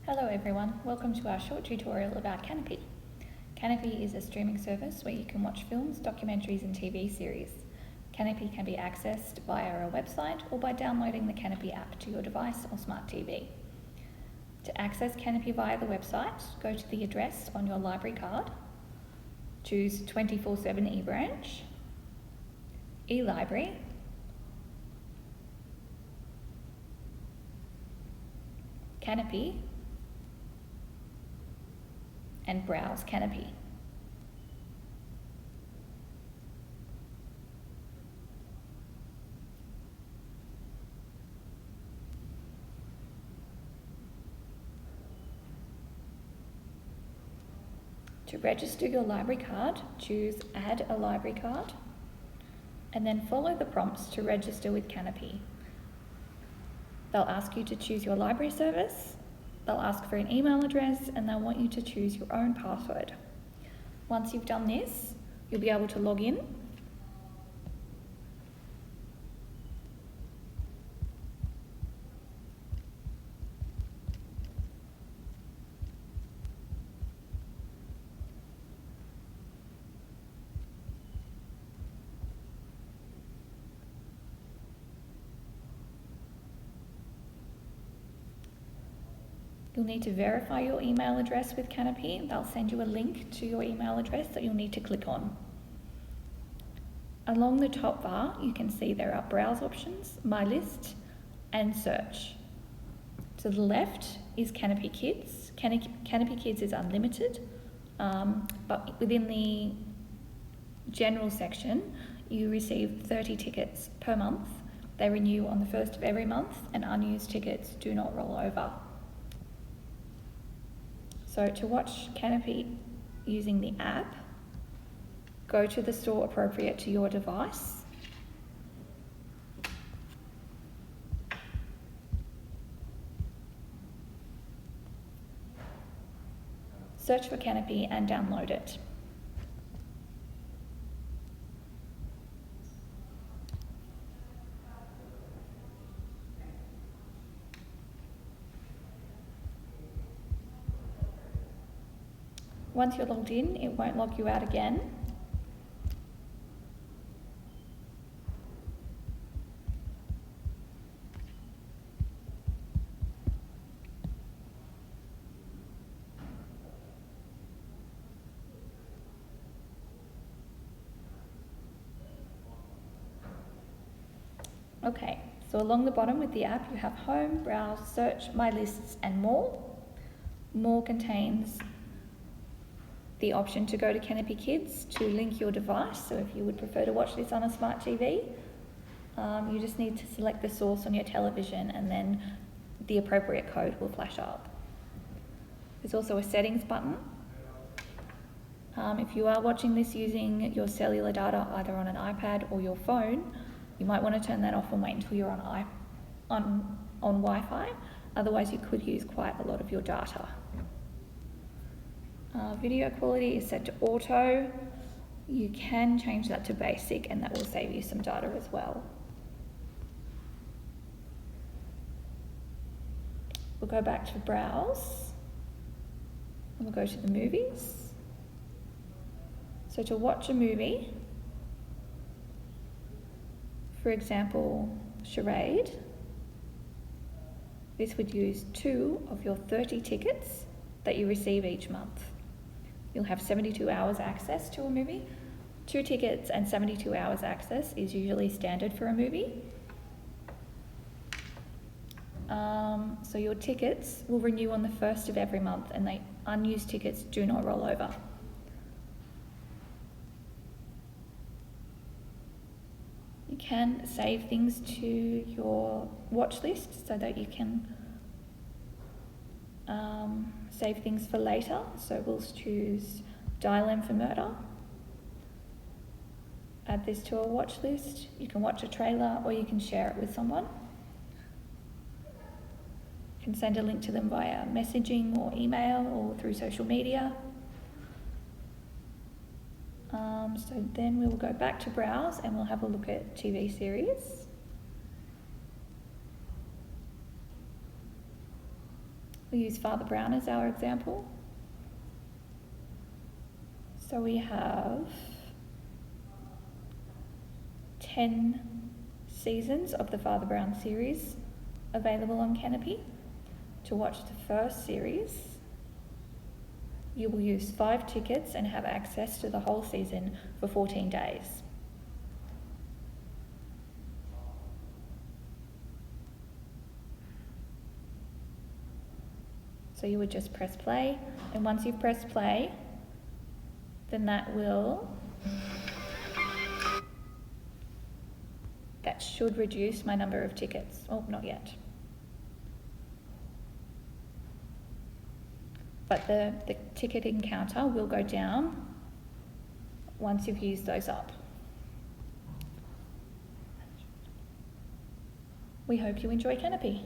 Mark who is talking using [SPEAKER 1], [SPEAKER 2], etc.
[SPEAKER 1] Hello everyone, welcome to our short tutorial about Kanopy. Kanopy is a streaming service where you can watch films, documentaries and TV series. Kanopy can be accessed via our website or by downloading the Kanopy app to your device or smart TV. To access Kanopy via the website, go to the address on your library card, choose 24/7 eBranch, eLibrary, Kanopy, and browse Kanopy. To register your library card, choose Add a Library Card, and then follow the prompts to register with Kanopy. They'll ask you to choose your library service, they'll ask for an email address, and they'll want you to choose your own password. Once you've done this, you'll be able to log in. You'll need to verify your email address with Kanopy. They'll send you a link to your email address that you'll need to click on. Along the top bar, you can see there are browse options, My List, and Search. To the left is Kanopy Kids. Kanopy Kids is unlimited, but within the general section, you receive 30 tickets per month. They renew on the 1st of every month, and unused tickets do not roll over. So to watch Kanopy using the app, go to the store appropriate to your device. Search for Kanopy and download it. Once you're logged in, it won't log you out again. Okay, so along the bottom with the app, you have Home, Browse, Search, My Lists, and More. More contains the option to go to Kanopy Kids to link your device. So if you would prefer to watch this on a smart TV, you just need to select the source on your television and then the appropriate code will flash up. There's also a settings button. If you are watching this using your cellular data either on an iPad or your phone, you might want to turn that off and wait until you're on Wi-Fi. Otherwise you could use quite a lot of your data. Video quality is set to auto. You can change that to basic and that will save you some data as well. We'll go back to browse and we'll go to the movies. So to watch a movie, for example, Charade, this would use 2 of your 30 tickets that you receive each month. You'll have 72 hours access to a movie. 2 tickets and 72 hours access is usually standard for a movie. So your tickets will renew on the 1st of every month and the unused tickets do not roll over. You can save things to your watch list so that you can save things for later. So we'll choose Dial M for Murder. Add this to a watch list. You can watch a trailer or you can share it with someone. You can send a link to them via messaging or email or through social media. So then we will go back to browse and we'll have a look at TV series. We'll use Father Brown as our example. So we have 10 seasons of the Father Brown series available on Kanopy. To watch the first series, you will use 5 tickets and have access to the whole season for 14 days. So you would just press play, and once you've pressed play, then that should reduce my number of tickets. Oh, not yet. But the ticketing counter will go down once you've used those up. We hope you enjoy Kanopy.